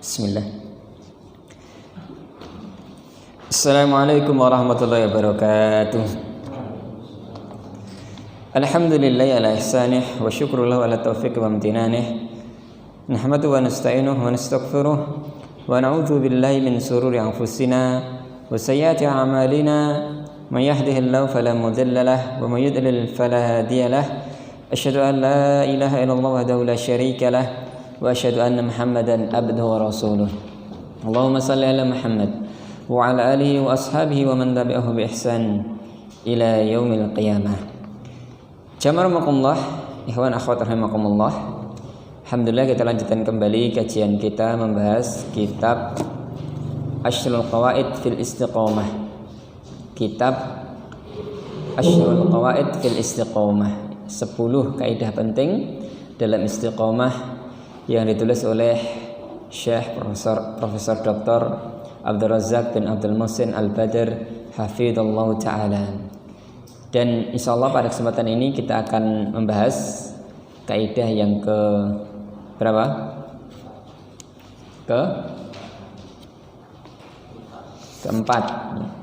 Bismillah. Assalamualaikum warahmatullahi wabarakatuh. Alhamdulillahi ala ihsanih wa syukru lahu ala taufiq wa amtinanih. Nahmadu wa nasta'inuhu wa nastaghfiruh wa na'udzu billahi min sururi anfusina wa sayyiati a'malina. Man yahdihillahu fala mudilla lahu wa man yudlil fala hadiya lahu. Asyhadu an la ilaha illallah wahdahu la syarika lahu wa asyhadu anna Muhammadan abduhu wa rasuluh. Allahumma salli ala Muhammad wa ala alihi wa ashabihi wa man tabi'ahu bi ihsan ila yaumil qiyamah. Jamarakumullah, ikhwan akhwat rahimakumullah. Alhamdulillah kita lanjutkan kembali kajian kita membahas kitab Ashrul Qawaid fil Istiqomah. Kitab Ashrul Qawaid fil Istiqomah, 10 kaidah penting dalam istiqomah yang ditulis oleh Syekh Profesor Dr. Abdul Razak bin Abdul Muhsin Al-Badr hafidhallahu ta'ala. Dan insyaallah pada kesempatan ini kita akan membahas kaidah yang ke berapa? Keempat.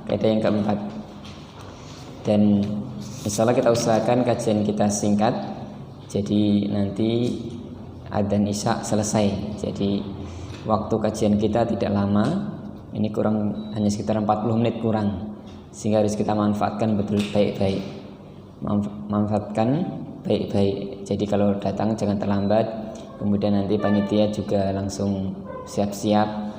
Kaidah yang keempat. Dan insyaallah kita usahakan kajian kita singkat. Jadi nanti adzan Isya selesai. Jadi waktu kajian kita tidak lama. Ini kurang, hanya sekitar 40 menit kurang. Sehingga harus kita manfaatkan betul baik-baik. Manfaatkan baik-baik. Jadi kalau datang jangan terlambat. Kemudian nanti panitia juga langsung siap-siap,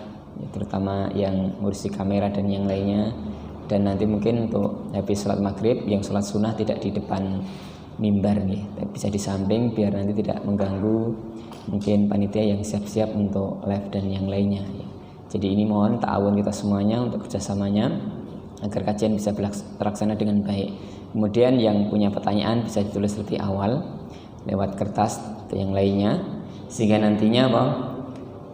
terutama yang ngurusi kamera dan yang lainnya. Dan nanti mungkin untuk habis sholat maghrib, yang sholat sunnah tidak di depan mimbar nih, tapi bisa di samping biar nanti tidak mengganggu mungkin panitia yang siap-siap untuk live dan yang lainnya ya. Jadi ini mohon ta'awun kita semuanya untuk kerjasamanya agar kajian bisa terlaksana dengan baik. Kemudian yang punya pertanyaan bisa ditulis lebih awal lewat kertas atau yang lainnya, sehingga nantinya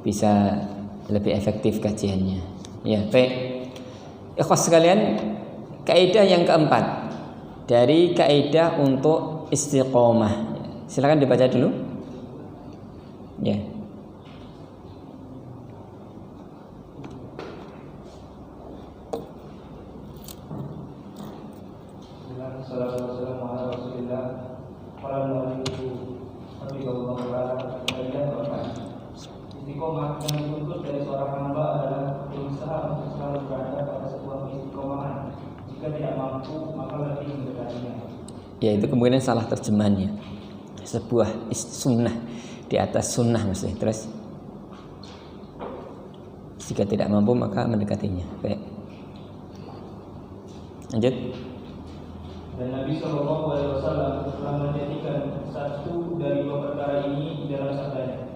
bisa lebih efektif kajiannya ya. Baik ikhwas sekalian, kaidah yang keempat dari kaidah untuk istiqomah. Silakan dibaca dulu. Ya. Assalamualaikum warahmatullahi wabarakatuh. Istiqomah yang dituntut dari seorang hamba adalah berusaha untuk selalu berada pada sebuah istiqomahan. Jika tidak mampu, maka lebih mendekatinya. Ya, itu kemungkinan salah terjemahannya. Sebuah sunnah, di atas sunnah maksudnya. Terus jika tidak mampu maka mendekatinya. Baik. Lanjut. Dan Nabi SAW telah menjadikan satu dari dua perkara ini di dalam sabdanya.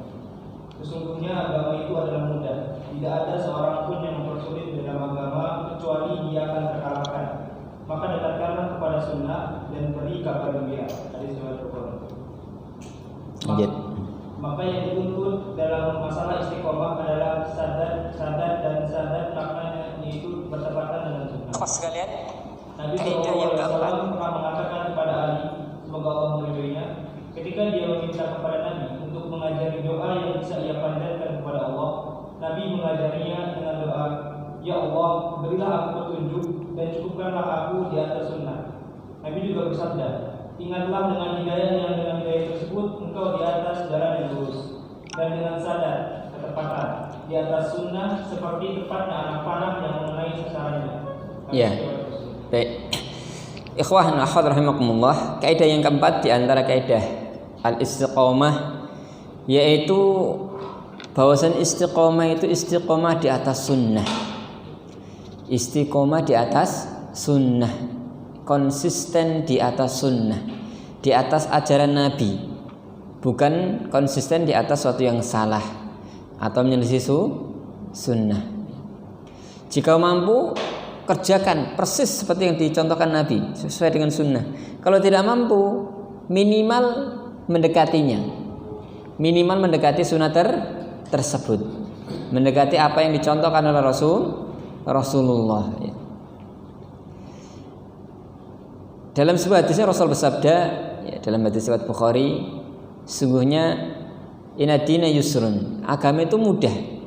Sesungguhnya agama itu adalah mudah. Tidak ada seorang pun yang mempersulit dalam agama kecuali dia akan terkalahkan. Maka dekatkanlah kepada sunnah dan beri kabar gembira. Hadis riwayat Bukhari. Maka yang dituntut dalam masalah istiqomah adalah sadar maknanya, yaitu bertepatan dengan sunnah. Apa sekalian? Nabi SAW pernah mengatakan kepada Ali, semoga Allah meridhoinya, ketika dia meminta kepada Nabi untuk mengajari doa yang bisa ia panjatkan kepada Allah, Nabi mengajarinya dengan doa, Ya Allah, berilah aku petunjuk dan cukupkanlah aku di atas sunnah. Nabi juga bersabda, ingatlah dengan hidayah yang dengan hidayah tersebut engkau di atas jalan yang lurus, dan dengan sadar, ketepatan di atas sunnah seperti tepatnya anak panah yang mengenai sasarannya. Ya. Baik. Ikhwah dan akhwat rahimakumullah, kaidah yang keempat di antara kaidah al-istiqomah yaitu bahwasan istiqomah itu istiqomah di atas sunnah. Istiqomah di atas sunnah, konsisten di atas sunnah, di atas ajaran Nabi, bukan konsisten di atas sesuatu yang salah atau menyelisih sunnah. Jika mampu, kerjakan persis seperti yang dicontohkan Nabi, sesuai dengan sunnah. Kalau tidak mampu, minimal mendekatinya, minimal mendekati sunnah tersebut, mendekati apa yang dicontohkan oleh Rasulullah. Dalam sebuah hadisnya Rasul bersabda, ya, dalam hadis riwayat Bukhari, sungguhnya inna dina yusrun, agama itu mudah.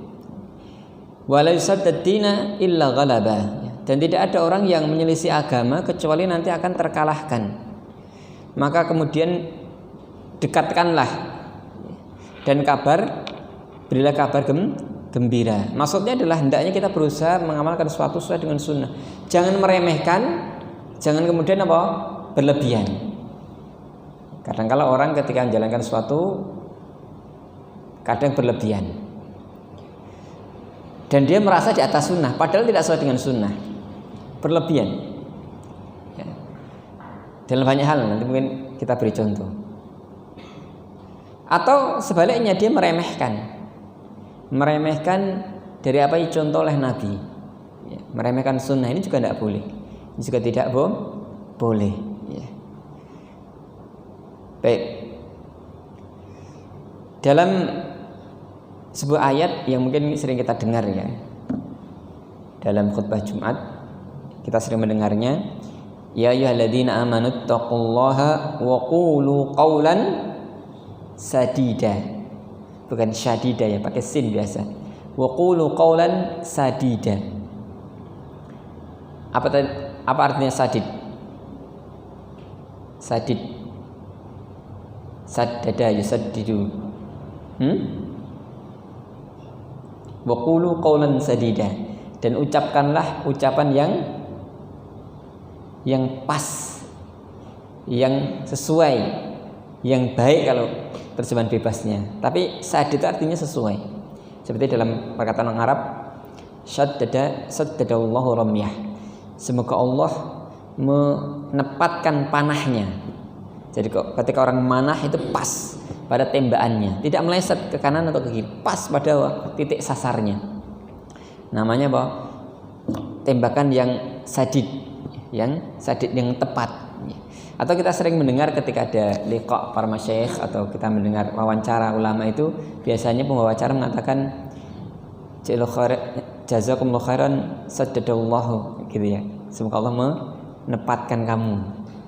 Wala yusaddad dina illa ghalaba. Dan tidak ada orang yang menyelisih agama kecuali nanti akan terkalahkan. Maka kemudian dekatkanlah dan berilah kabar gembira. Maksudnya adalah hendaknya kita berusaha mengamalkan sesuatu sesuai dengan sunnah. Jangan meremehkan, jangan kemudian berlebihan. Kadang-kala orang ketika menjalankan sesuatu kadang berlebihan. Dan dia merasa di atas sunnah, padahal tidak sesuai dengan sunnah, berlebihan. Ya. Dalam banyak hal, nanti mungkin kita beri contoh. Atau sebaliknya dia meremehkan dari apa yang contoh oleh Nabi. Ya. Meremehkan sunnah ini juga tidak boleh. Ini juga tidak boleh. Ya. Baik. Dalam sebuah ayat yang mungkin sering kita dengar ya, dalam khutbah Jumat kita sering mendengarnya, ya ayyuhalladzina amanu taqullaha wa qulu qawlan sadida. Bukan syadida ya, pakai sin biasa. Wa qulu qawlan sadida. Apa artinya sadid? Sadid. Saddada yusaddidu. Wa qulu qawlan sadida, dan ucapkanlah ucapan yang pas, yang sesuai, yang baik kalau terjemahan bebasnya. Tapi sadid itu artinya sesuai. Seperti dalam perkataan orang Arab, saddadallahu ramyah. Semoga Allah menepatkan panahnya. Jadi ketika orang manah itu pas pada tembakannya, tidak meleset ke kanan atau ke kiri, pas pada titik sasarnya. Namanya apa? Tembakan yang sadid, yang tepat. Atau kita sering mendengar ketika ada liqa para masyayikh atau kita mendengar wawancara ulama itu, biasanya pembawa acara mengatakan jazakumullahu khairan saddadallahu, gitu ya. Semoga Allah menepatkan kamu.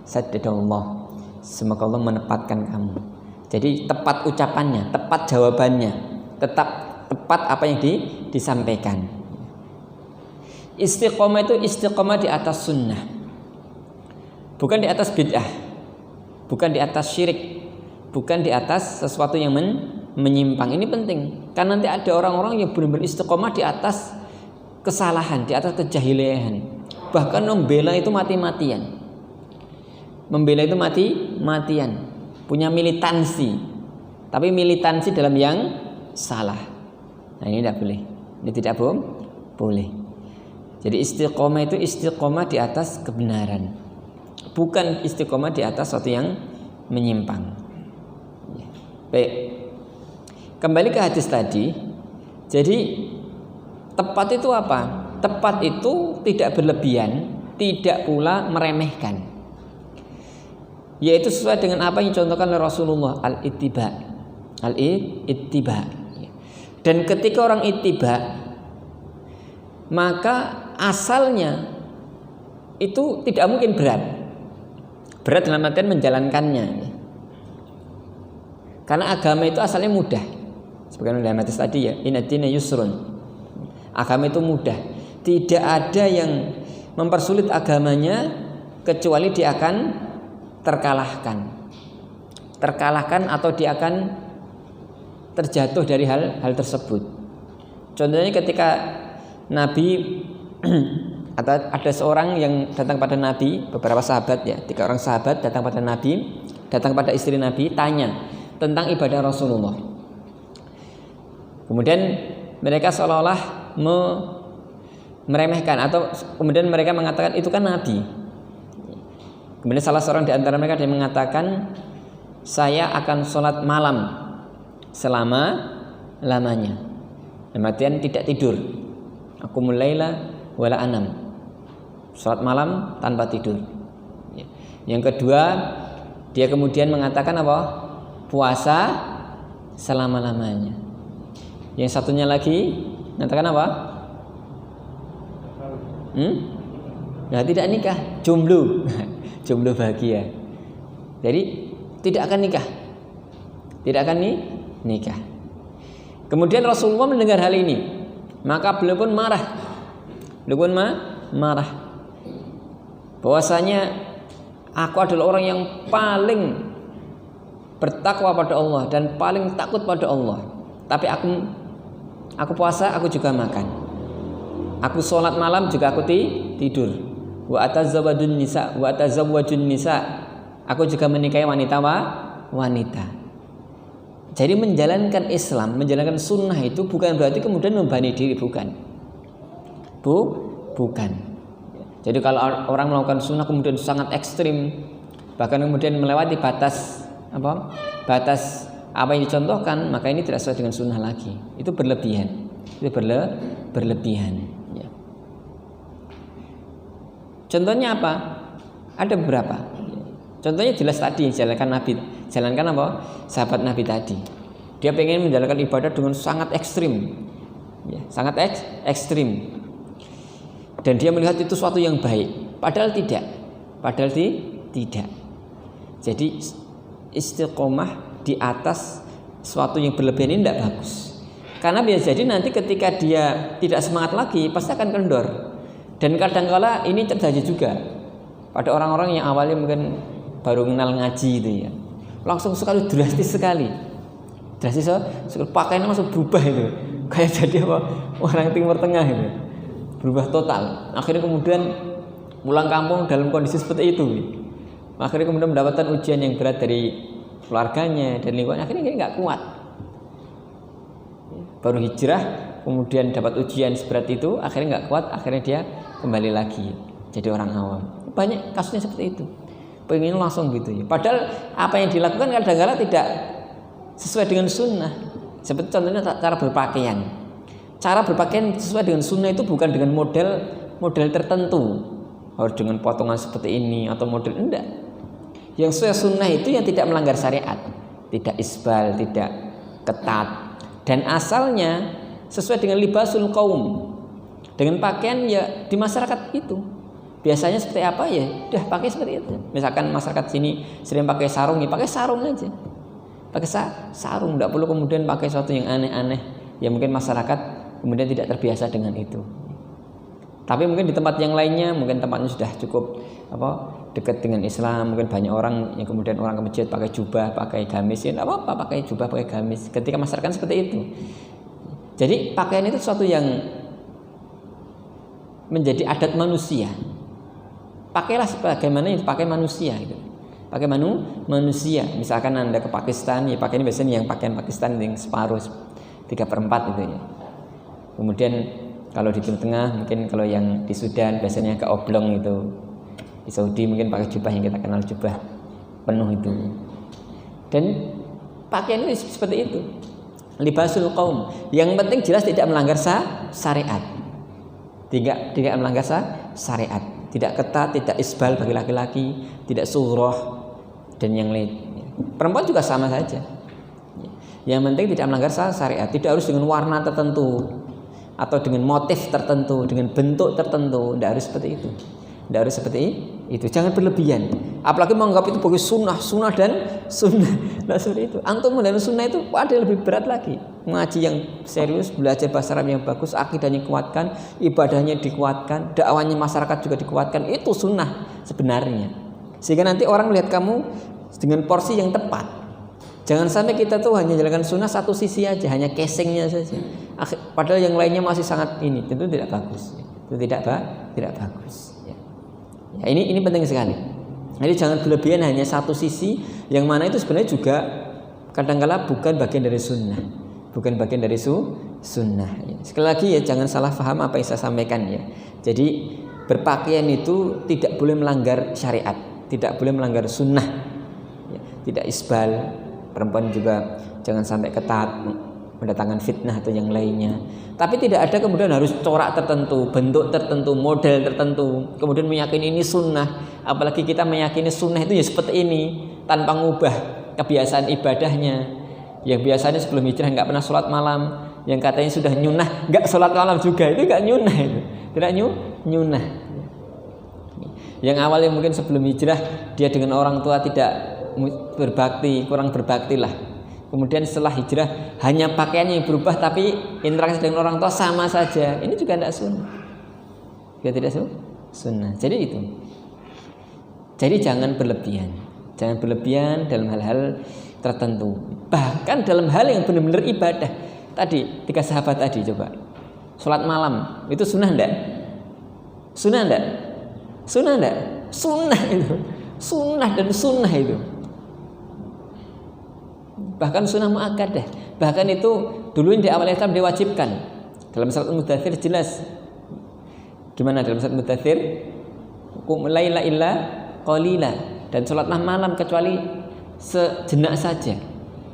Saddadallahu, semoga Allah menepatkan kamu. Jadi tepat ucapannya, tepat jawabannya, tepat apa yang disampaikan. Istiqomah itu istiqomah di atas sunnah, bukan di atas bid'ah, bukan di atas syirik, bukan di atas sesuatu yang menyimpang. Ini penting, karena nanti ada orang-orang yang benar-benar istiqomah di atas kesalahan, di atas kejahilan, bahkan membela itu mati-matian, punya militansi, tapi militansi dalam yang salah. Nah, ini tidak boleh, ini tidak boleh. Jadi istiqomah itu istiqomah di atas kebenaran, bukan istiqomah di atas sesuatu yang menyimpang. Baik, kembali ke hadis tadi. Jadi tepat itu apa? Tepat itu tidak berlebihan, tidak pula meremehkan, yaitu sesuai dengan apa yang dicontohkan oleh Rasulullah, al-ittiba. Dan ketika orang ittiba, maka asalnya itu tidak mungkin berat dalam artian menjalankannya, karena agama itu asalnya mudah. Sebagaimana dalam hadis tadi ya, inna dina yusrun, agama itu mudah, tidak ada yang mempersulit agamanya kecuali dia akan terkalahkan atau dia akan terjatuh dari hal tersebut. Contohnya ketika Nabi atau ada seorang yang datang pada Nabi, beberapa sahabat ya, 3 orang sahabat datang pada Nabi, datang pada istri Nabi, tanya tentang ibadah Rasulullah. Kemudian mereka seolah-olah meremehkan, atau kemudian mereka mengatakan itu kan Nabi. Kemudian salah seorang di antara mereka dia mengatakan, saya akan sholat malam selama-lamanya, artian tidak tidur. Aku mulaila wala anam, sholat malam tanpa tidur. Yang kedua, dia kemudian mengatakan apa? Puasa selama-lamanya. Yang satunya lagi mengatakan apa? Nah, tidak nikah, jomblo. Jomblo bahagia. Jadi tidak akan nikah. Kemudian Rasulullah mendengar hal ini. Maka beliau pun marah. Marah. Bahwasanya aku adalah orang yang paling bertakwa pada Allah dan paling takut pada Allah. Tapi aku puasa, aku juga makan. Aku sholat malam juga aku tidur. Wa atazawwajun nisa. Aku juga menikahi wanita. Jadi menjalankan Islam, menjalankan sunnah itu bukan berarti kemudian membebani diri, bukan. Bukan. Jadi kalau orang melakukan sunnah kemudian sangat ekstrim, bahkan kemudian melewati batas apa yang dicontohkan, maka ini tidak sesuai dengan sunnah lagi. Itu berlebihan. Berlebihan. Ya. Contohnya apa? Ada beberapa. Contohnya jelas tadi jalankan apa? Sahabat Nabi tadi. Dia pengen menjalankan ibadah dengan sangat ekstrim. Ya, sangat ekstrim. Dan dia melihat itu suatu yang baik, padahal tidak. Jadi istiqomah di atas suatu yang berlebihan ini tidak bagus. Karena bisa jadi nanti ketika dia tidak semangat lagi, pasti akan kendor. Dan kadang-kala ini terjadi juga pada orang-orang yang awalnya mungkin baru kenal ngaji itu ya, langsung sekali drastis sekali, pakaiannya langsung berubah itu, kayak jadi apa orang Timur Tengah itu, berubah total. Akhirnya kemudian pulang kampung dalam kondisi seperti itu. Akhirnya kemudian mendapatkan ujian yang berat dari keluarganya dan lingkungan. Akhirnya dia nggak kuat. Baru hijrah, kemudian dapat ujian seberat itu, akhirnya nggak kuat, akhirnya dia kembali lagi jadi orang awam. Banyak kasusnya seperti itu. Pengen langsung gitu ya. Padahal apa yang dilakukan kadang-kadang tidak sesuai dengan sunnah. Seperti contohnya cara berpakaian. Cara berpakaian sesuai dengan sunnah itu bukan dengan model tertentu, harus dengan potongan seperti ini atau model, enggak. Yang sesuai sunnah itu yang tidak melanggar syariat, tidak isbal, tidak ketat, dan asalnya sesuai dengan libasul qaum, dengan pakaian ya di masyarakat itu. Biasanya seperti apa ya, udah pakai seperti itu. Misalkan masyarakat sini sering pakai sarung, ya pakai sarung aja. Pakai sarung, enggak perlu kemudian pakai sesuatu yang aneh-aneh. Ya mungkin masyarakat kemudian tidak terbiasa dengan itu. Tapi mungkin di tempat yang lainnya, mungkin tempatnya sudah cukup dekat dengan Islam, mungkin banyak orang yang kemudian orang ke masjid pakai jubah, pakai gamis, ya enggak apa-apa pakai jubah, pakai gamis. Ketika masyarakat seperti itu. Jadi pakaian itu sesuatu yang menjadi adat manusia. Pakailah sebagaimana yang dipakai manusia gitu. Pakai manusia. Misalkan Anda ke Pakistan, ya pakainya biasanya yang pakaian Pakistan yang separuh 3/4 itu ya. Kemudian kalau di Timur Tengah, mungkin kalau yang di Sudan biasanya agak oblong itu. Di Saudi mungkin pakai jubah yang kita kenal jubah penuh itu. Dan pakaian itu seperti itu. Libasul qaum. Yang penting jelas tidak melanggar syariat. Tidak melanggar syariat. Tidak ketat, tidak isbal bagi laki-laki, tidak surah dan yang lain. Perempuan juga sama saja. Yang penting tidak melanggar syariat, tidak harus dengan warna tertentu atau dengan motif tertentu, dengan bentuk tertentu, tidak harus seperti itu. Tidak harus seperti itu. Jangan berlebihan. Apalagi menganggap itu sebagai sunnah dan sunnah. Nah, seperti itu. Antum dan sunnah itu ada lebih berat lagi. Mengaji yang serius, belajar bahasa Arab yang bagus, akidahnya kuatkan, ibadahnya dikuatkan, dakwahnya masyarakat juga dikuatkan. Itu sunnah sebenarnya. Sehingga nanti orang melihat kamu dengan porsi yang tepat. Jangan sampai kita tuh hanya jalankan sunnah satu sisi aja, hanya casingnya saja. Padahal yang lainnya masih sangat ini, tentu tidak bagus. Itu tidak bagus. Ya, ini penting sekali. Jadi jangan berlebihan hanya satu sisi, yang mana itu sebenarnya juga kadang-kala bukan bagian dari sunnah, sunnah. Ya. Sekali lagi ya, jangan salah paham apa yang saya sampaikan ya. Jadi berpakaian itu tidak boleh melanggar syariat, tidak boleh melanggar sunnah, ya, tidak isbal. Perempuan juga jangan sampai ketat, mendatangkan fitnah atau yang lainnya. Tapi tidak ada kemudian harus corak tertentu, bentuk tertentu, model tertentu, kemudian meyakini ini sunnah. Apalagi kita meyakini sunnah itu ya seperti ini, tanpa ngubah kebiasaan ibadahnya. Yang biasanya sebelum hijrah nggak pernah sholat malam, yang katanya sudah nyunah nggak sholat malam juga, itu nggak nyunah itu, tidak nyunah. Yang awalnya mungkin sebelum hijrah dia dengan orang tua tidak berbakti, kurang berbakti lah. Kemudian setelah hijrah hanya pakaiannya yang berubah, tapi interaksi dengan orang tua sama saja. Ini juga tidak sunnah. Juga tidak sunnah. Jadi itu. Jadi jangan berlebihan. Jangan berlebihan dalam hal-hal tertentu. Bahkan dalam hal yang benar-benar ibadah. Tadi 3 sahabat tadi coba. Sholat malam itu sunnah enggak? Sunnah enggak? Sunnah enggak? Sunnah itu. Sunnah dan sunnah itu. Bahkan sunnah muakkadah. Bahkan itu dulu di awal Islam diwajibkan. Dalam surat Al-Mudaththir jelas. Gimana dalam surat Al-Mudaththir? Qum laila illa qalila, dan sholatlah malam kecuali sejenak saja.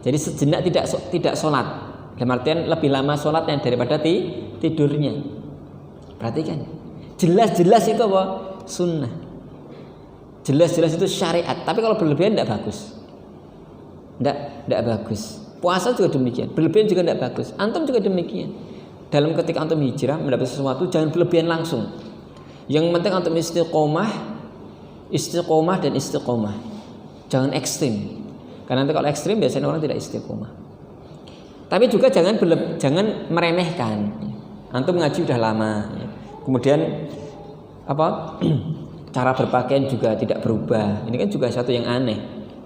Jadi sejenak tidak sholat. Dalam artian lebih lama sholatnya daripada tidurnya. Perhatikan. Jelas-jelas itu apa? Sunnah. Jelas-jelas itu syariat. Tapi kalau berlebihan tidak bagus. Tidak bagus. Puasa juga demikian. Berlebihan juga tidak bagus. Antum juga demikian. Dalam ketika antum hijrah mendapat sesuatu, jangan berlebihan langsung. Yang penting antum istiqomah dan istiqomah. Jangan ekstrim. Karena nanti kalau ekstrim biasanya orang tidak istiqomah. Tapi juga jangan meremehkan. Antum ngaji udah lama. Kemudian cara berpakaian juga tidak berubah. Ini kan juga satu yang aneh.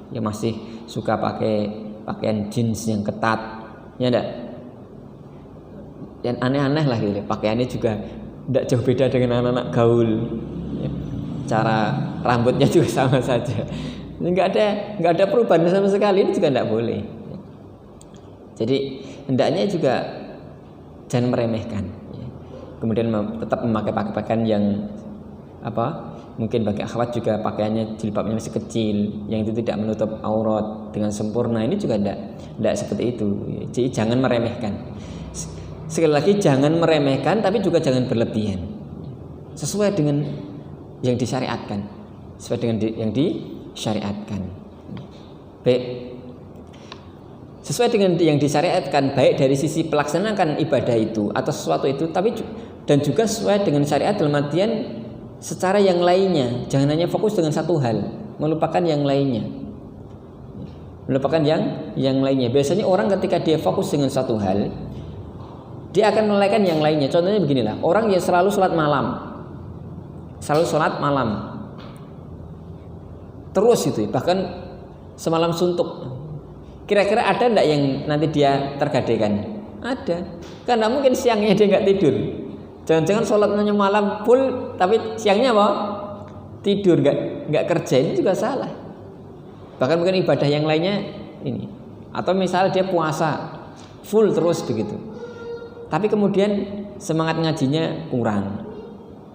Yang masih suka pakai pakaian jeans yang ketat, ya enggak? Yang aneh-aneh lah gitu. Pakaiannya juga tidak jauh beda dengan anak-anak gaul. Ya. Cara rambutnya juga sama saja. Enggak ada perubahan sama sekali. Ini juga tidak boleh. Jadi hendaknya juga jangan meremehkan. Ya. Kemudian tetap memakai pakaian yang mungkin bagi akhwat juga pakaiannya jilbabnya masih kecil, yang itu tidak menutup aurat dengan sempurna. Ini juga tidak seperti itu. Jadi jangan meremehkan. Sekali lagi jangan meremehkan, tapi juga jangan berlebihan. Sesuai dengan yang disyariatkan. Sesuai dengan yang disyariatkan. Baik. Sesuai dengan yang disyariatkan, baik dari sisi pelaksanaan ibadah itu atau sesuatu itu, tapi dan juga sesuai dengan syariat dalam artian secara yang lainnya. Jangan hanya fokus dengan satu hal, melupakan yang lainnya. Melupakan yang lainnya. Biasanya orang ketika dia fokus dengan satu hal, dia akan melalaikan yang lainnya. Contohnya beginilah, orang yang selalu sholat malam. Terus itu, bahkan semalam suntuk. Kira-kira ada enggak yang nanti dia tergadaikan? Ada. Karena mungkin siangnya dia enggak tidur. Jangan-jangan sholatnya malam full, tapi siangnya apa? Tidur, nggak kerja. Ini juga salah. Bahkan mungkin ibadah yang lainnya ini. Atau misalnya dia puasa full terus begitu. Tapi kemudian semangat ngajinya kurang,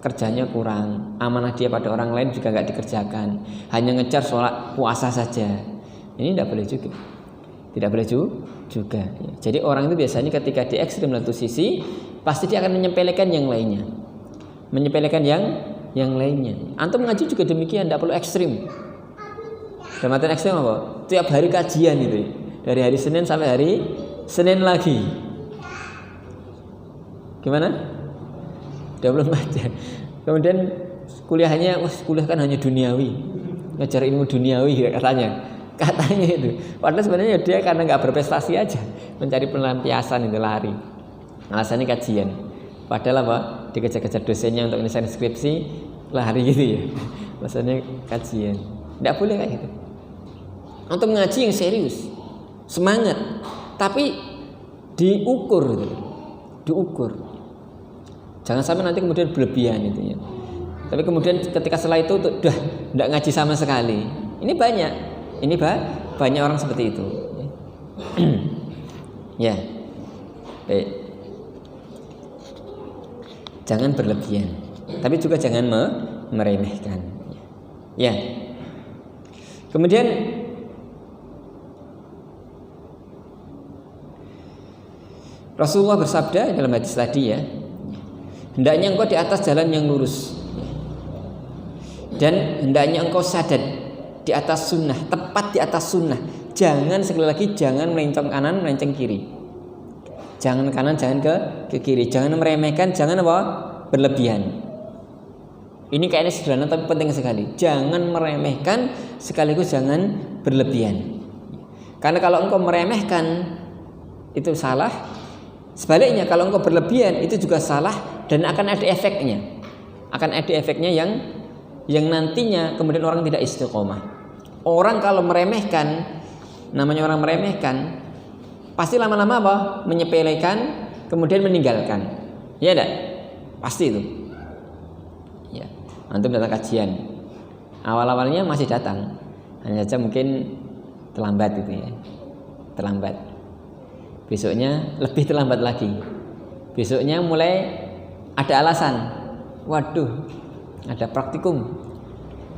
kerjanya kurang, amanah dia pada orang lain juga nggak dikerjakan. Hanya ngejar sholat puasa saja. Ini tidak boleh juga. Tidak boleh juga. Jadi orang itu biasanya ketika di ekstrim satu sisi, pasti dia akan menyepelekan yang lainnya. Menyepelekan yang lainnya. Antum ngaji juga demikian, tidak perlu ekstrim. Dalam artian ekstrim apa? Tiap hari kajian itu. Dari hari Senin sampai hari Senin lagi. Gimana? 24 jam. Kemudian kuliahnya, kuliah kan hanya duniawi. Ngajar ilmu duniawi katanya itu. Padahal sebenarnya dia karena nggak berprestasi aja, mencari pelampiasan itu lari. Alasannya kajian. Padahal dikejar-kejar dosennya untuk menyelesaikan skripsi, lari gitu ya. Alasannya kajian. Tidak boleh kayak gitu. Untuk ngaji yang serius, semangat, tapi diukur gitu. Diukur. Jangan sampai nanti kemudian berlebihan itu ya. Tapi kemudian ketika setelah itu udah tidak ngaji sama sekali. Ini banyak orang seperti itu. Ya. Baik. Jangan berlebihan, tapi juga jangan meremehkan. Ya. Kemudian Rasulullah bersabda dalam hadis tadi ya, hendaknya engkau di atas jalan yang lurus, dan hendaknya engkau sadar di atas sunnah, tepat di atas sunnah. Jangan sekali lagi, jangan melenceng kanan, melenceng kiri. Jangan kanan, jangan ke kiri. Jangan meremehkan, jangan berlebihan. Ini kayaknya sederhana tapi penting sekali. Jangan meremehkan sekaligus jangan berlebihan. Karena kalau engkau meremehkan itu salah. Sebaliknya kalau engkau berlebihan itu juga salah dan akan ada efeknya. Akan ada efeknya yang nantinya kemudian orang tidak istiqomah. Orang kalau meremehkan, namanya orang meremehkan, pasti lama-lama apa? Menyepelekan, kemudian meninggalkan. Ya enggak? Pasti itu. Ya. Antum datang kajian. Awal-awalnya masih datang. Hanya saja mungkin terlambat gitu ya. Terlambat. Besoknya lebih terlambat lagi. Besoknya mulai ada alasan. Waduh, ada praktikum.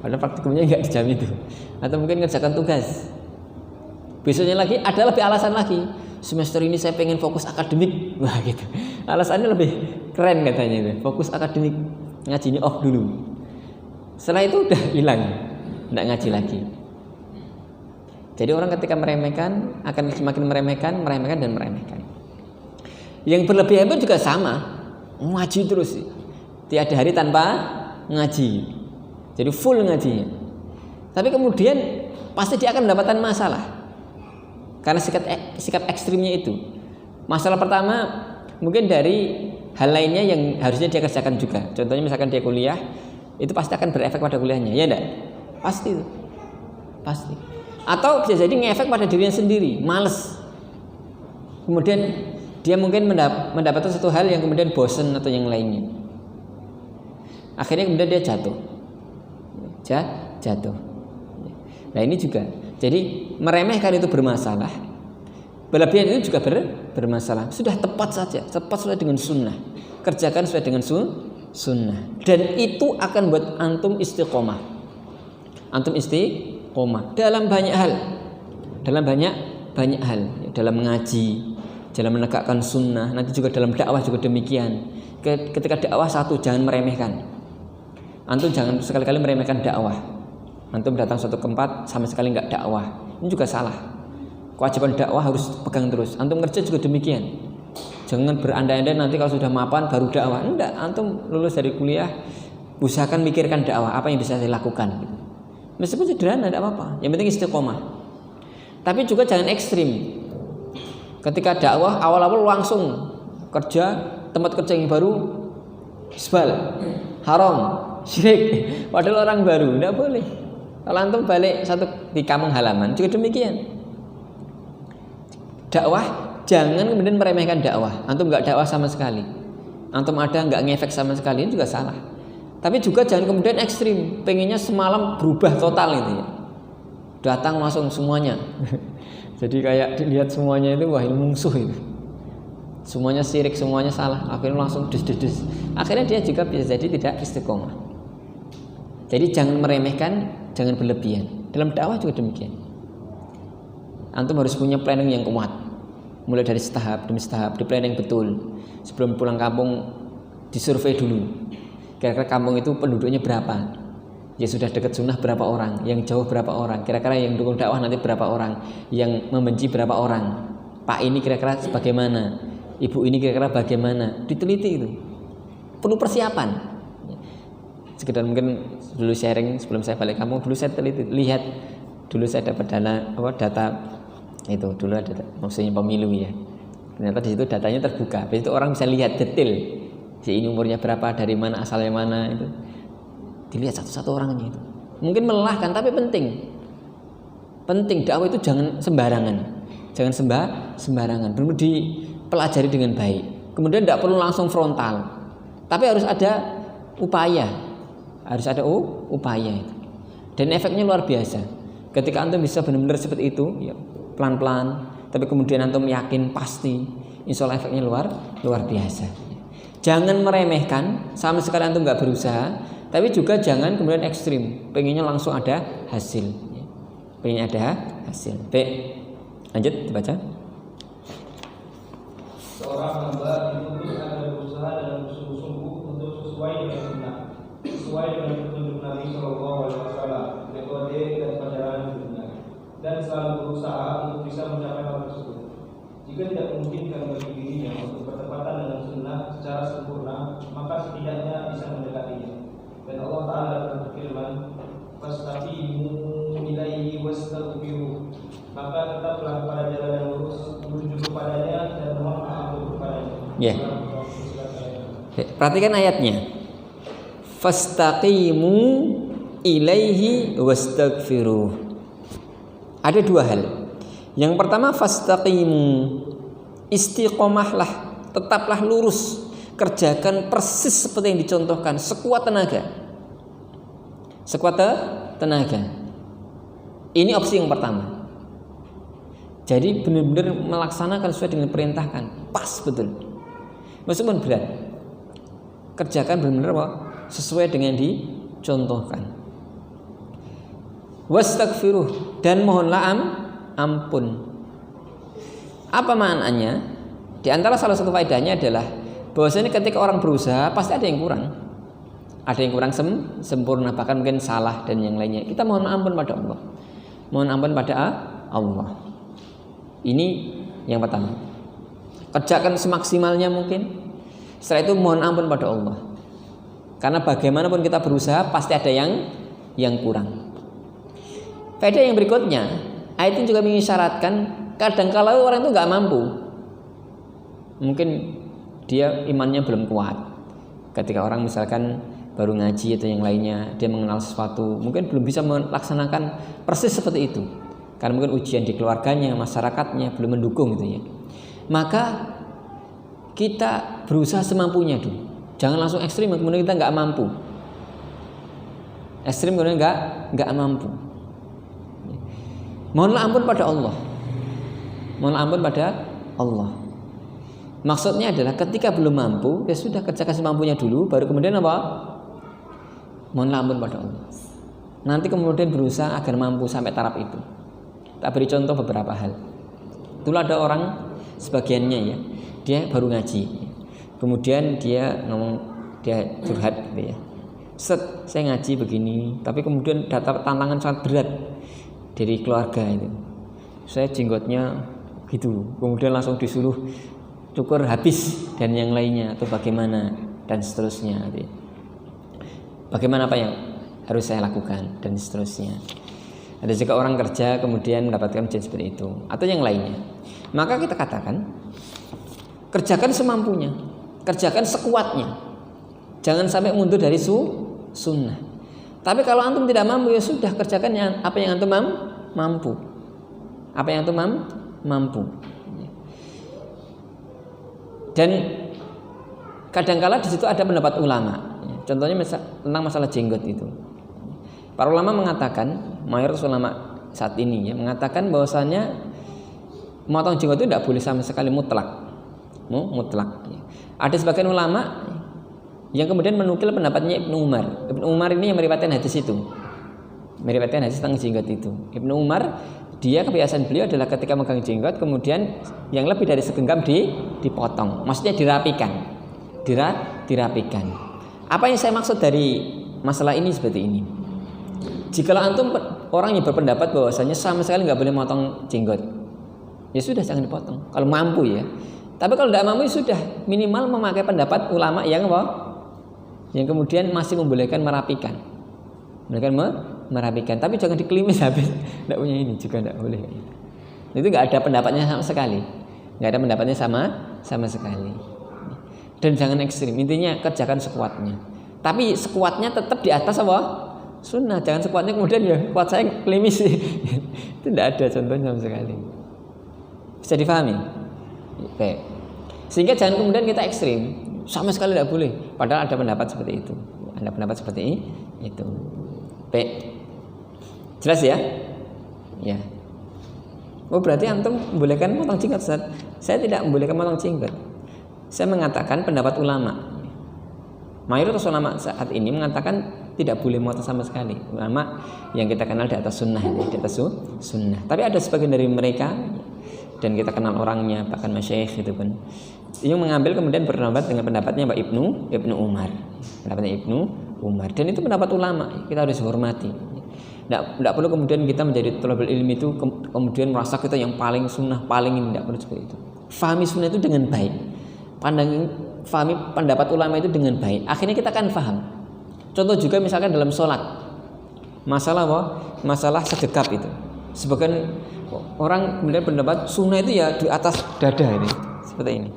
Padahal praktikumnya enggak di jam itu. Atau mungkin ngerjakan tugas. Besoknya lagi ada lebih alasan lagi. Semester ini saya pengen fokus akademik. Wah gitu. Alasannya lebih keren katanya itu. Fokus akademik. Ngajinya off dulu. Setelah itu udah hilang. Enggak ngaji lagi. Jadi orang ketika meremehkan akan semakin meremehkan dan meremehkan. Yang berlebihan pun juga sama, ngaji terus, tiada hari tanpa ngaji. Jadi full ngajinya. Tapi kemudian pasti dia akan mendapatkan masalah karena sikap ekstrimnya itu. Masalah pertama mungkin dari hal lainnya yang harusnya dia kerjakan juga. Contohnya misalkan dia kuliah, itu pasti akan berefek pada kuliahnya, ya enggak? Pasti itu. Pasti. Atau bisa jadi ngefek pada dirinya sendiri, males. Kemudian dia mungkin mendapatkan satu hal yang kemudian bosan atau yang lainnya. Akhirnya kemudian dia jatuh. Nah ini juga. Jadi meremehkan itu bermasalah. Berlebihan itu juga bermasalah. Sudah tepat saja, tepat sesuai dengan sunnah. Kerjakan sesuai dengan sunnah. Dan itu akan buat antum istiqomah. Antum istiqomah dalam banyak hal. Dalam banyak hal. Dalam mengaji, dalam menegakkan sunnah. Nanti juga dalam dakwah juga demikian. Ketika dakwah satu, jangan meremehkan. Antum jangan sekali-kali meremehkan dakwah. Antum datang suatu tempat sama sekali enggak dakwah. Ini juga salah. Kewajiban dakwah harus pegang terus. Antum kerja juga demikian. Jangan berandai-andai nanti kalau sudah mapan baru dakwah. Enggak, antum lulus dari kuliah usahakan mikirkan dakwah, apa yang bisa saya lakukan. Meskipun sederhana tidak apa-apa. Yang penting istiqomah. Tapi juga jangan ekstrim. Ketika dakwah awal-awal langsung kerja, tempat kerja yang baru isbal, haram, syirik. Padahal orang baru, tidak boleh. Kalau antum balik satu di kampung halaman juga demikian. Dakwah jangan kemudian meremehkan dakwah. Antum enggak dakwah sama sekali. Antum ada enggak ngefek sama sekali, ini juga salah. Tapi juga jangan kemudian ekstrim, pengennya semalam berubah total itu ya. Datang langsung semuanya. Jadi kayak dilihat semuanya itu wah ini musuh itu. Semuanya syirik, semuanya salah. Akhirnya langsung des. Akhirnya dia juga bisa jadi tidak istiqomah. Jadi jangan meremehkan, jangan berlebihan. Dalam dakwah juga demikian. Antum harus punya planning yang kuat. Mulai dari setahap demi setahap, di planning betul. Sebelum pulang kampung disurvei dulu. Kira-kira kampung itu penduduknya berapa? Yang sudah dekat sunnah berapa orang? Yang jauh berapa orang? Kira-kira yang dukung dakwah nanti berapa orang? Yang membenci berapa orang? Pak ini kira-kira bagaimana? Ibu ini kira-kira bagaimana? Diteliti itu. Perlu persiapan. Sekedar mungkin dulu sharing sebelum saya balik kampung, dulu saya teliti, lihat dulu saya dapat data itu dulu ada maksudnya pemilu ya. Ternyata di situ datanya terbuka. Habis itu orang bisa lihat detail. Si ini umurnya berapa, dari mana, asalnya mana itu. Dilihat satu-satu orangnya itu. Mungkin melelahkan tapi penting. Penting dakwah itu jangan sembarangan. Jangan sembarangan. Perlu dipelajari dengan baik. Kemudian tidak perlu langsung frontal. Tapi harus ada upaya. Harus ada upaya itu. Dan efeknya luar biasa. Ketika antum bisa benar-benar seperti itu, ya pelan-pelan, tapi kemudian antum yakin pasti, insya Allah efeknya luar biasa. Jangan meremehkan, sama sekali antum nggak berusaha, tapi juga jangan kemudian ekstrim, pengennya langsung ada hasil, pengennya ada hasil. Baik, lanjut dibaca. Seorang hamba dituntut agar berusaha dalam bersungguh-sungguh untuk sesuai dengan sunnah, sesuai dengan petunjuk Nabi Shallallahu Alaihi Wasallam, metode dan perjalanan hidupnya, dan selalu berusaha untuk bisa mencapai hal tersebut. Jika tidak memungkinkan bagi dirinya untuk bertepatan dengan sunnah secara sempurna, maka setidaknya bisa mendekatinya. Dan Allah Ta'ala berfirman, "Fastaqimu ilaihi wastaghfiruh." maka tetaplah pada jalan yang lurus, menuju kepadanya dan mohon ampun kepadanya. Ya. Perhatikan ayatnya. Fastaqimu ilaihi wastaghfiruh. Ada dua hal. Yang pertama fastaqimu, istiqomahlah, tetaplah lurus, kerjakan persis seperti yang dicontohkan, sekuat tenaga. Sekuat tenaga. Ini opsi yang pertama. Jadi benar-benar melaksanakan sesuai dengan perintahkan, pas betul. Meskipun berat, kerjakan benar-benar apa? Sesuai dengan dicontohkan. Wastaghfiruh, dan mohonlah ampun. Apa maknanya? Di antara salah satu faedahnya adalah bahwasanya ketika orang berusaha pasti ada yang kurang. Ada yang kurang sempurna, bahkan mungkin salah dan yang lainnya. Kita mohon ampun pada Allah. Mohon ampun pada Allah. Ini yang pertama. Kerjakan semaksimalnya mungkin. Setelah itu mohon ampun pada Allah. Karena bagaimanapun kita berusaha pasti ada yang kurang. Faedah yang berikutnya, ayat ini juga mengisyaratkan kadang-kala orang itu nggak mampu. Mungkin dia imannya belum kuat. Ketika orang misalkan baru ngaji atau yang lainnya, dia mengenal sesuatu, mungkin belum bisa melaksanakan persis seperti itu. Karena mungkin ujian di keluarganya, masyarakatnya belum mendukung gitu ya. Maka kita berusaha semampunya dulu. Jangan langsung ekstrim kemudian kita nggak mampu. Ekstrim kemudian nggak mampu. Mohonlah ampun pada Allah. Mohonlah ampun pada Allah. Maksudnya adalah ketika belum mampu, ya sudah kerjakan semampunya dulu, baru kemudian apa? Mohonlah ampun pada Allah. Nanti kemudian berusaha agar mampu sampai taraf itu. Tak beri contoh beberapa hal. Itulah ada orang sebagiannya ya, dia baru ngaji, kemudian dia ngomong, dia curhat gitu ya. Saya ngaji begini, tapi kemudian dapat tantangan sangat berat dari keluarga itu. Saya jenggotnya gitu, kemudian langsung disuruh cukur habis dan yang lainnya atau bagaimana dan seterusnya. Gitu. Bagaimana apa yang harus saya lakukan dan seterusnya. Ada juga orang kerja kemudian mendapatkan ujian seperti itu atau yang lainnya. Maka kita katakan kerjakan semampunya, kerjakan sekuatnya. Jangan sampai mundur dari sunnah. Tapi kalau antum tidak mampu ya sudah, kerjakan apa yang antum mampu. Apa yang antum mampu. Dan kadangkala di situ ada pendapat ulama. Contohnya tentang masalah jenggot itu. Para ulama mengatakan, mayoritas ulama saat ini ya mengatakan bahwasanya memotong jenggot itu tidak boleh sama sekali mutlak. Mutlak. Ada sebagian ulama yang kemudian menukil pendapatnya Ibnu Umar. Ibnu Umar ini yang meriwayatkan hadis itu. Meriwayatkan hadis tentang jenggot itu. Ibnu Umar, dia kebiasaan beliau adalah ketika megang jenggot kemudian yang lebih dari segenggam dipotong. Maksudnya dirapikan. Dirapikan. Apa yang saya maksud dari masalah ini seperti ini. Jikalau antum orang yang berpendapat bahwasanya sama sekali nggak boleh motong jenggot, ya sudah jangan dipotong. Kalau mampu ya. Tapi kalau tidak mampu ya sudah, minimal memakai pendapat ulama yang apa? Yang kemudian masih membolehkan merapikan. Merapikan, tapi jangan dikelimis habis. Tidak punya ini juga tidak boleh. Itu nggak ada pendapatnya sama sekali. Nggak ada pendapatnya sama sekali. Dan jangan ekstrim. Intinya kerjakan sekuatnya. Tapi sekuatnya tetap di atas apa? Sunnah. Jangan sekuatnya kemudian ya kuat saya kelimis. Itu tidak ada contohnya sama sekali. Bisa difahami? Baik. Sehingga jangan kemudian kita ekstrim. Sama sekali tidak boleh. Padahal ada pendapat seperti itu. Ada pendapat seperti itu. Baik. Jelas ya? Ya. Oh berarti antum membolehkan potong jenggot, Ustaz? Saya tidak membolehkan potong jenggot. Saya mengatakan pendapat ulama. Mayoritas ulama saat ini mengatakan tidak boleh motong sama sekali. Ulama yang kita kenal di atas sunnah, di atas sunnah. Tapi ada sebagian dari mereka dan kita kenal orangnya, bahkan masyayikh itu pun, yang mengambil kemudian berpendapat dengan pendapatnya Mbak Ibnu Umar. Pendapatnya Ibnu Umar. Dan itu pendapat ulama, kita harus hormati. Tidak perlu kemudian kita menjadi thalibul ilmi itu kemudian merasa kita yang paling sunnah, paling ini, tidak perlu seperti itu. Fahami sunnah itu dengan baik. Fahami pendapat ulama itu dengan baik. Akhirnya kita akan faham. Contoh juga misalkan dalam sholat, masalah apa? Masalah segegap itu. Sebagian orang kemudian pendapat sunnah itu ya di atas dada ini, seperti ini.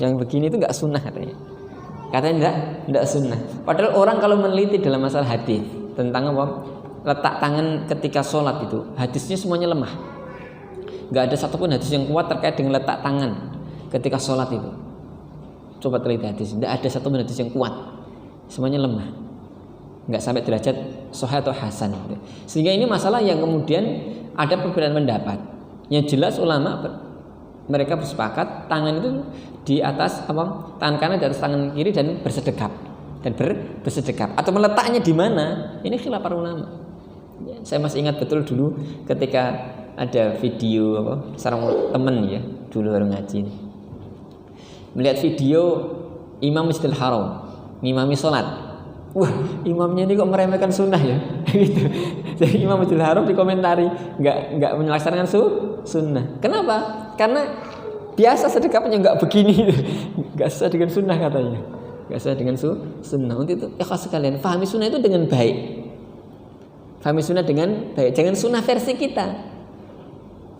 Yang begini itu nggak sunnah katanya. Katanya enggak sunnah. Padahal orang kalau meneliti dalam masalah hadis tentang apa? Letak tangan ketika sholat itu, hadisnya semuanya lemah. Enggak ada satupun hadis yang kuat terkait dengan letak tangan ketika sholat itu. Coba teliti hadis, enggak ada satupun hadis yang kuat. Semuanya lemah. Enggak sampai derajat sahih atau hasan. Sehingga ini masalah yang kemudian ada perbedaan pendapat. Yang jelas ulama mereka bersepakat tangan itu di atas apa? Tangan kanan di atas tangan kiri dan bersedekap bersedekap atau meletaknya di mana? Ini khilaf para ulama. Ya, saya masih ingat betul dulu ketika ada video apa? Seorang teman ya, dulu baru ngaji. Melihat video Imam Masjidil Haram, ngimami sholat. Wah, imamnya ini kok meremehkan sunnah ya, gitu. Jadi Imam Masjidil Haram dikomentari nggak melaksanakan sunnah. Kenapa? Karena biasa sedekapnya nggak begini, nggak sesuai dengan sunnah katanya, nggak sesuai dengan sunnah. Untuk itu, sekalian pahami sunnah itu dengan baik. Pahami sunnah dengan baik. Jangan sunnah versi kita.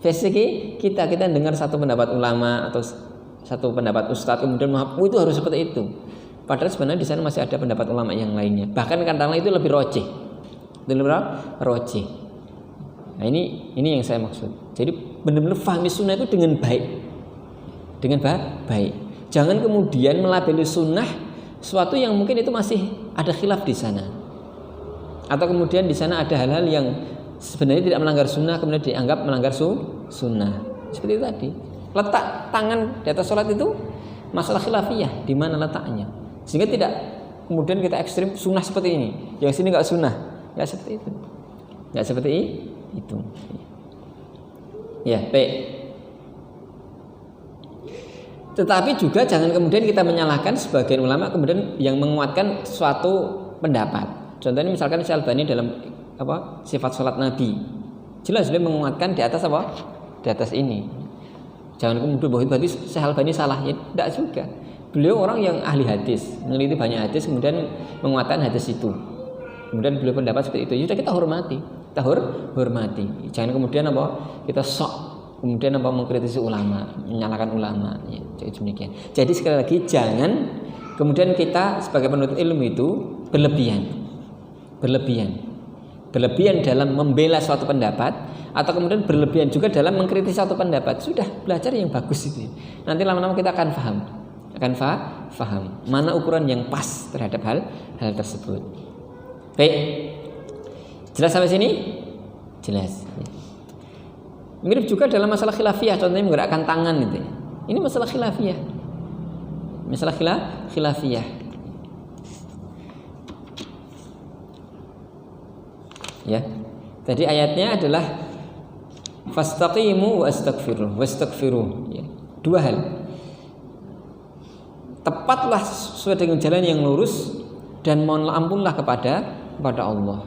Versi kita dengar satu pendapat ulama atau satu pendapat ustadz kemudian itu harus seperti itu. Padahal sebenarnya di sana masih ada pendapat ulama yang lainnya. Bahkan katakanlah itu lebih rojih. Nah ini yang saya maksud. Jadi benar-benar fahami sunnah itu dengan baik. Dengan baik. Jangan kemudian melabeli sunnah sesuatu yang mungkin itu masih ada khilaf di sana. Atau kemudian di sana ada hal-hal yang sebenarnya tidak melanggar sunnah kemudian dianggap melanggar sunnah. Seperti itu tadi. Letak tangan di atas sholat itu masalah khilafiyah, di mana letaknya. Sehingga tidak kemudian kita ekstrim sunnah seperti ini, yang sini nggak sunnah, nggak seperti itu, nggak seperti itu. Ya, baik. Tetapi juga jangan kemudian kita menyalahkan sebagian ulama kemudian yang menguatkan suatu pendapat. Contohnya misalkan Syalbani dalam apa sifat sholat Nabi, jelas beliau menguatkan di atas apa? Di atas ini. Jangan kemudian berarti Syalbani salah, ya tidak juga. Beliau orang yang ahli hadis, meneliti banyak hadis, kemudian menguatkan hadis itu. Kemudian beliau pendapat seperti itu. Sudah kita hormati, hormati. Jangan kemudian apa? Kita sok, kemudian apa mengkritisi ulama, menyalahkan ulama. Ya, demikian. Jadi sekali lagi jangan kemudian kita sebagai penuntut ilmu itu berlebihan dalam membela suatu pendapat atau kemudian berlebihan juga dalam mengkritisi suatu pendapat. Sudah belajar yang bagus itu. Nanti lama-lama kita akan paham mana ukuran yang pas terhadap hal tersebut. Baik. Jelas sampai sini? Jelas. Mirip juga dalam masalah khilafiyah, contohnya menggerakkan tangan itu. Ini masalah khilafiyah. Masalah khilafiyah. Ya. Tadi ayatnya adalah fastaqimu wastaghfiruh. Ya. Dua hal. Tepatlah sesuai dengan jalan yang lurus dan mohon ampunlah kepada Allah.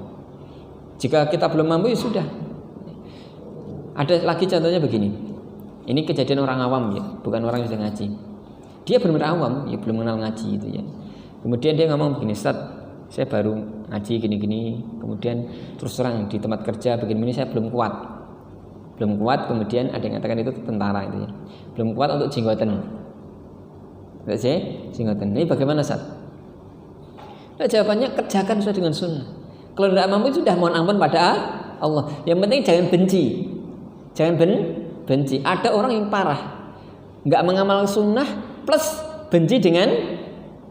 Jika kita belum mampu ya sudah. Ada lagi contohnya begini. Ini kejadian orang awam ya, bukan orang yang sudah ngaji. Dia benar-benar awam, ya belum mengenal ngaji itu ya. Kemudian dia ngomong begini, Ustaz, saya baru ngaji gini-gini, kemudian terus terang di tempat kerja begini-begini saya belum kuat. Kemudian ada yang mengatakan itu tentara itu ya. Belum kuat untuk jenggotan. Jenggotan. Ini bagaimana, Ustaz? Nah, jawabannya kerjakan sesuai dengan sunnah. Kalau tidak mampu sudah mohon ampun pada Allah. Yang penting jangan benci. Benci. Ada orang yang parah, nggak mengamalkan sunnah plus benci dengan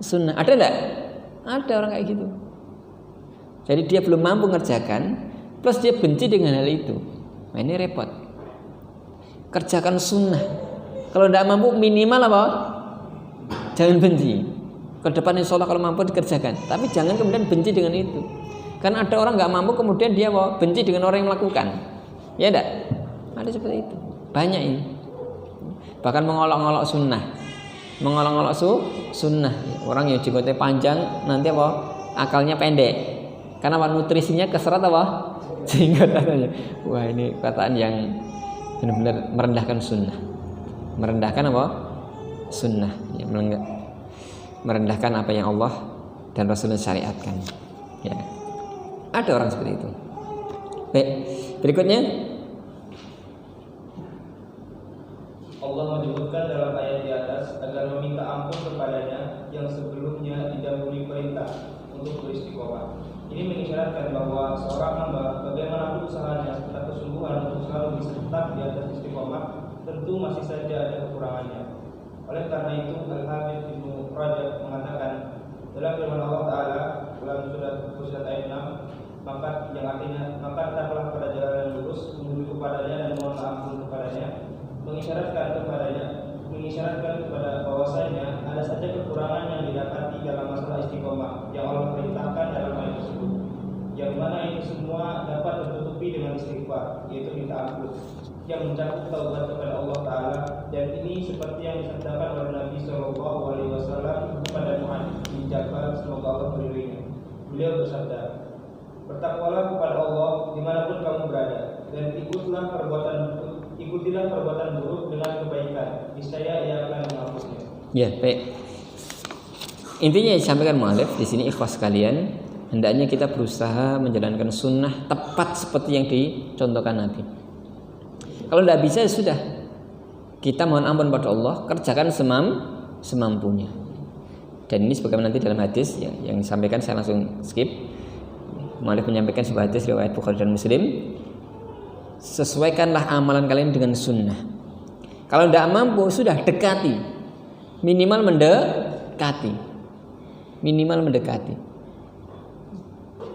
sunnah. Ada enggak? Ada orang kayak gitu. Jadi dia belum mampu mengerjakan plus dia benci dengan hal itu. Nah, ini repot. Kerjakan sunnah. Kalau tidak mampu minimal apa? Jangan benci. Ke depan insya Allah kalau mampu dikerjakan. Tapi jangan kemudian benci dengan itu. Karena ada orang nggak mampu kemudian dia benci dengan orang yang melakukan. Ya enggak? Ada seperti itu. Banyak ini. Bahkan mengolok-olok sunnah. Sunnah. Orang yang jenggotnya panjang nanti akalnya pendek. Karena nutrisinya keserat jenggot katanya. Wah, ini perkataan yang benar-benar merendahkan sunnah. Merendahkan sunnah. Ya, merendahkan apa yang Allah dan Rasulnya syariatkan. Ya. Ada orang seperti itu. Baik, berikutnya Allah menyebutkan dalam ayat di atas agar meminta ampun kepadanya yang sebelumnya didahului perintah untuk beristiqomah. Ini mengisyaratkan bahwa seorang hamba bagaimanapun usahanya serta kesungguhan untuk selalu bisa tetap di atas istiqomah tentu masih saja ada kekurangannya. Oleh karena itu Al-Hafidz Ibnu Rajab mengatakan dalam firman Allah Ta'ala dalam surat Fussilat ayat 6, maka yang artinya maka tetaplah pada jalan yang lurus menuju kepadanya dan mohon ampun kepadanya, mengisyaratkan kepada bahwasanya ada saja kekurangan yang didapati dalam masalah istiqomah yang Allah perintahkan dalam ayat tersebut, yang mana itu semua dapat tertutupi dengan istighfar, yaitu minta ampun yang mencakup taubat kepada Allah Ta'ala. Dan ini seperti yang disampaikan oleh Nabi SAW kepada Mu'adz bin Jabal, semoga Allah meridhoinya. Beliau bersabda, bertakwalah kepada Allah dimanapun kamu berada, dan ikutilah perbuatan buruk dengan kebaikan, niscaya Ia akan menghapusnya. Ya, baik. Intinya yang disampaikan mu'allif di sini, ikhwas sekalian, hendaknya kita berusaha menjalankan sunnah tepat seperti yang dicontohkan Nabi. Kalau tidak bisa ya sudah, kita mohon ampun pada Allah, kerjakan semampunya. Dan ini sebagaimana nanti dalam hadis yang disampaikan, saya langsung skip. Mu'allif menyampaikan sebuah hadis riwayat Bukhari dan Muslim, sesuaikanlah amalan kalian dengan sunnah. Kalau tidak mampu, sudah dekati, minimal mendekati.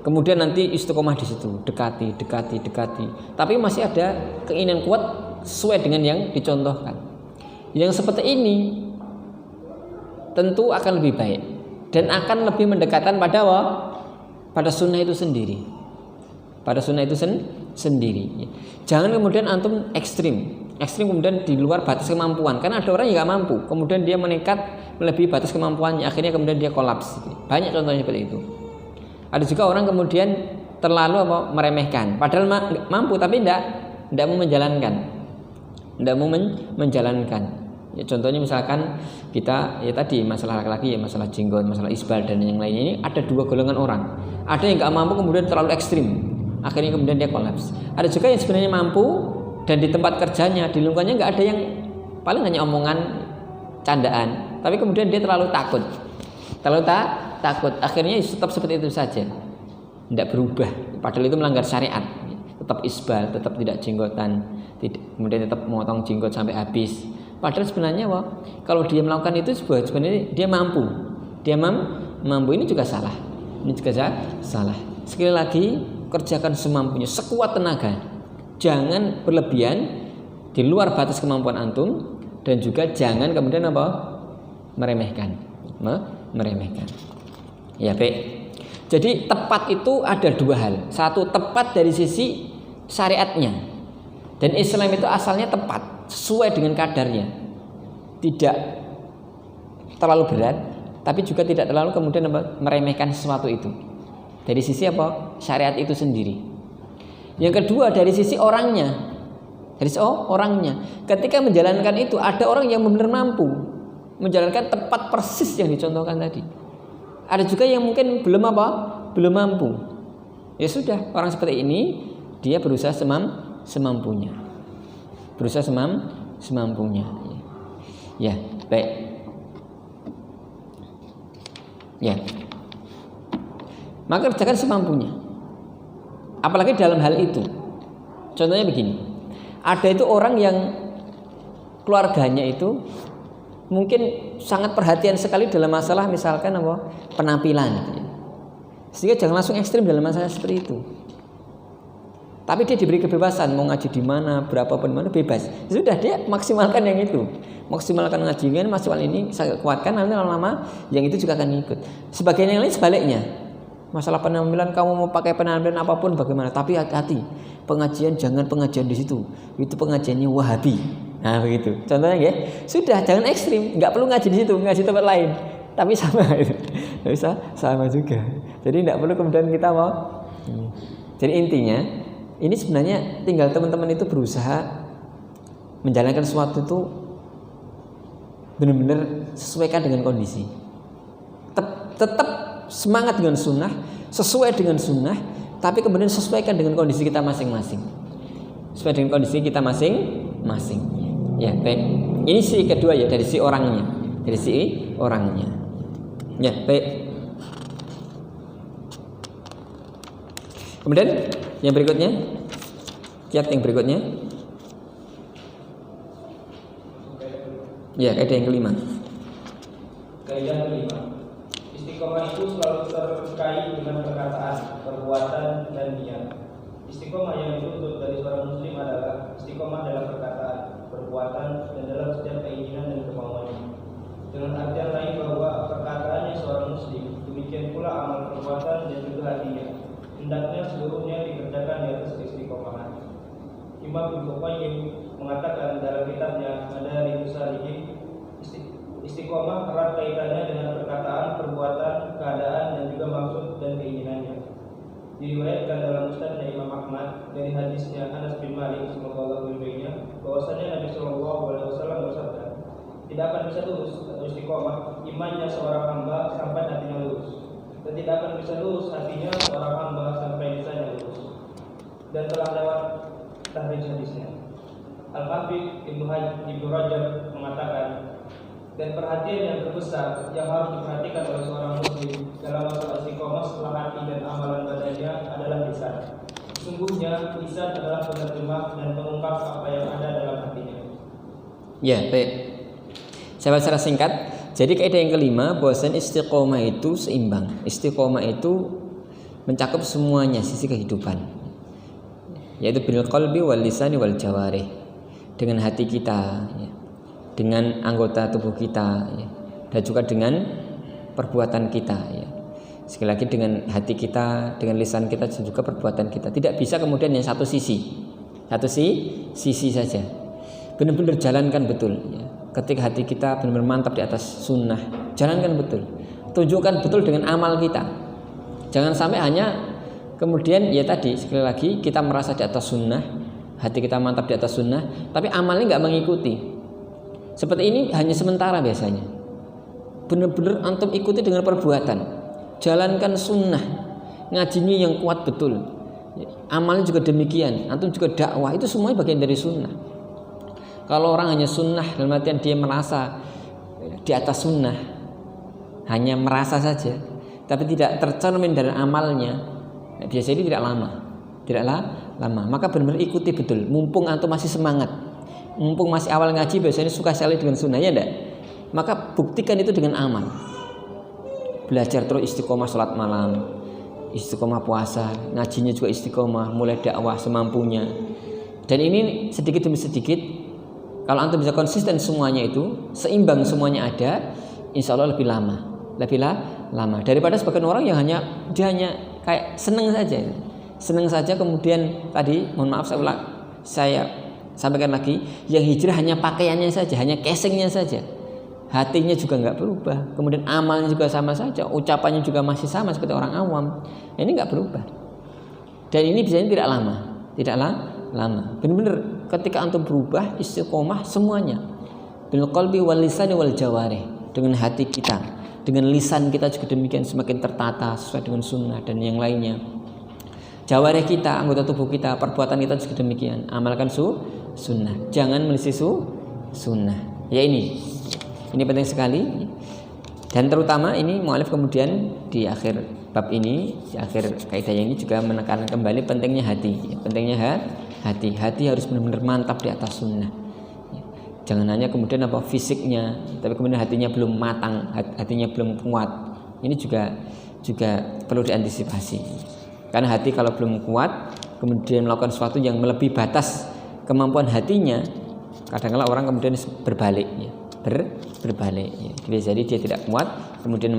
Kemudian nanti istiqomah di situ, dekati. Tapi masih ada keinginan kuat sesuai dengan yang dicontohkan. Yang seperti ini tentu akan lebih baik dan akan lebih mendekatkan pada sunnah itu sendiri. Jangan kemudian antum ekstrim kemudian di luar batas kemampuan. Karena ada orang yang nggak mampu, kemudian dia menekat melebihi batas kemampuannya, akhirnya kemudian dia kolaps. Banyak contohnya seperti itu. Ada juga orang kemudian terlalu meremehkan, padahal mampu tapi tidak mau menjalankan. Ya, contohnya misalkan kita tadi masalah laki-laki, masalah jenggot, masalah isbal dan yang lainnya, ini ada dua golongan orang. Ada yang nggak mampu kemudian terlalu ekstrim, akhirnya kemudian dia kolaps. Ada juga yang sebenarnya mampu dan di tempat kerjanya, di lingkungannya nggak ada, yang paling hanya omongan candaan, tapi kemudian dia terlalu takut, akhirnya tetap seperti itu saja, tidak berubah, padahal itu melanggar syariat. Tetap isbal, tetap tidak jenggotan, kemudian tetap memotong jenggot sampai habis. Padahal sebenarnya kalau dia melakukan itu sebenarnya dia mampu, ini juga salah. Sekali lagi, kerjakan semampunya, sekuat tenaga, jangan berlebihan di luar batas kemampuan antum, dan juga jangan kemudian meremehkan. Ya, baik. Jadi tepat itu ada dua hal. Satu, tepat dari sisi syariatnya. Dan Islam itu asalnya tepat, sesuai dengan kadarnya. Tidak terlalu berat, tapi juga tidak terlalu kemudian meremehkan sesuatu itu. Dari sisi syariat itu sendiri. Yang kedua, dari sisi orangnya. Ketika menjalankan itu, ada orang yang benar mampu menjalankan tepat persis yang dicontohkan tadi. Ada juga yang mungkin belum mampu. Ya sudah, orang seperti ini dia berusaha semampunya. Ya, baik. Ya. Maka kerjakan semampunya. Apalagi dalam hal itu. Contohnya begini. Ada itu orang yang keluarganya itu mungkin sangat perhatian sekali dalam masalah misalkan penampilan. Sehingga jangan langsung ekstrim dalam masalah seperti itu. Tapi dia diberi kebebasan, mau ngaji di mana, berapa pun mana, bebas. Sudah, dia maksimalkan yang itu. Maksimalkan ngajinya, maksimal ini saya kuatkan, nanti lama-lama yang itu juga akan ikut. Sebagian yang lain sebaliknya. Masalah penampilan, kamu mau pakai penampilan apapun bagaimana, tapi hati-hati. Pengajian jangan pengajian di situ. Itu pengajiannya Wahabi. Nah, begitu. Contohnya ya. Sudah, jangan ekstrim, enggak perlu ngaji di situ, ngaji tempat lain. Tapi sama itu. Bisa sama juga. Jadi enggak perlu kemudian kita Jadi intinya ini sebenarnya tinggal teman-teman itu berusaha menjalankan sesuatu itu benar-benar sesuaikan dengan kondisi. Tetap semangat dengan sunnah, sesuai dengan sunnah, tapi kemudian sesuaikan dengan kondisi kita masing-masing. Sesuai dengan kondisi kita masing-masing. Ya, baik. Ini si kedua ya, dari si orangnya. Dari si orangnya. Ya, baik. Kemudian yang berikutnya, kiat yang berikutnya. Ya, kaidah yang kelima. Kaidah kelima. Istiqomah itu selalu terkait dengan perkataan, perbuatan, dan niat. Istiqomah yang dituntut dari seorang muslim adalah istiqomah dalam perkataan, perbuatan, dan dalam setiap keinginan dan kemauannya. Dengan artian lain bahwa perkataannya seorang muslim, demikian pula amal perbuatan dan juga hatinya, hendaknya seluruhnya dikerjakan di atas istiqomahan. Imam Ibnu Qayyim mengatakan dalam kitabnya Madarijus Salikin, istiqomah erat kaitannya dengan perkataan, perbuatan, keadaan, dan juga maksud dan keinginannya. Diriwayatkan dalam Musnadnya Imam Ahmad dari hadisnya Anas bin Malik semoga Allah meridhoinya, bahwasanya Nabi Shallallahu Alaihi Wasallam bersabda, tidak akan bisa lurus atau istiqomah imannya seorang hamba sampai hatinya lurus, dan tidak akan bisa lurus hatinya seorang hamba sampai lisannya lurus. Dan telah lewat tahrij hadisnya. Al-Hafidz Ibnu Rajab mengatakan, dan perhatian yang terbesar yang harus diperhatikan oleh seorang muslim dalam masalah istiqomah setelah hati dan amalan badannya adalah lisan. Sesungguhnya lisan adalah penerjemah dan pengungkap apa yang ada dalam hatinya. Ya, baik. Saya baca secara singkat. Jadi kaidah yang kelima, bahwasanya istiqomah itu seimbang. Istiqomah itu mencakup semuanya sisi kehidupan, yaitu bil qalbi wal lisani wal jawarih, dengan hati kita, ya, dengan anggota tubuh kita, ya, dan juga dengan perbuatan kita, ya. Sekali lagi dengan hati kita, dengan lisan kita, dan juga perbuatan kita. Tidak bisa kemudian yang satu sisi saja. Benar-benar jalankan betul, ya. Ketika hati kita benar-benar mantap di atas sunnah, jalankan betul, tunjukkan betul dengan amal kita. Jangan sampai hanya kemudian ya tadi sekali lagi kita merasa di atas sunnah, hati kita mantap di atas sunnah, tapi amalnya nggak mengikuti. Seperti ini hanya sementara biasanya. Benar-benar antum ikuti dengan perbuatan, jalankan sunnah, ngajinya yang kuat betul, amalnya juga demikian, antum juga dakwah, itu semuanya bagian dari sunnah. Kalau orang hanya sunnah dalam artian dia merasa di atas sunnah, hanya merasa saja, tapi tidak tercermin dari amalnya, biasanya tidak lama. Maka benar-benar ikuti betul. Mumpung antum masih semangat, mumpung masih awal ngaji, biasanya suka sekali dengan sunnahnya, enggak? Maka buktikan itu dengan amal. Belajar terus istiqomah sholat malam, istiqomah puasa, ngajinya juga istiqomah, mulai dakwah semampunya. Dan ini sedikit demi sedikit, kalau antum bisa konsisten semuanya itu, seimbang semuanya ada, insya Allah lebih lama daripada sebagian orang yang dia hanya kayak seneng saja kemudian tadi mohon maaf saya sampaikan lagi, yang hijrah hanya pakaiannya saja, hanya casingnya saja, hatinya juga nggak berubah, kemudian amalnya juga sama saja, ucapannya juga masih sama seperti orang awam, ini nggak berubah. Dan ini biasanya tidak lama. Benar-benar ketika antum berubah, istiqomah semuanya, bil qalbi wal lisani wal jawarih, dengan hati kita, dengan lisan kita juga demikian, semakin tertata sesuai dengan sunnah dan yang lainnya. Jawarih kita, anggota tubuh kita, perbuatan kita juga demikian, amalkan sunnah, jangan melisih sunnah. Ya ini penting sekali. Dan terutama ini mu'alif kemudian di akhir bab ini, di akhir kaidah ini juga menekankan kembali pentingnya hati. Pentingnya hati harus benar-benar mantap di atas sunnah. Jangan hanya kemudian fisiknya, tapi kemudian hatinya belum matang, hatinya belum kuat. Ini juga perlu diantisipasi. Karena hati kalau belum kuat, kemudian melakukan sesuatu yang melebihi batas kemampuan hatinya, kadang-kadang orang kemudian berbalik, ya. Berbalik. Ya. Jadi dia tidak kuat, kemudian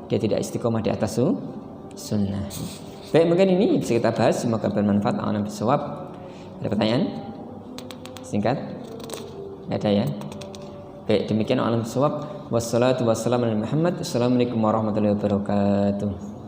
dia tidak istiqomah di atas sunnah. Baik, mungkin ini bisa kita bahas, semoga bermanfaat. A'lam bishawab. Ada pertanyaan? Singkat? Ada ya? Baik, demikian a'lam bishawab. Wassalatu wassalamu ala Muhammad. Assalamualaikum warahmatullahi wabarakatuh.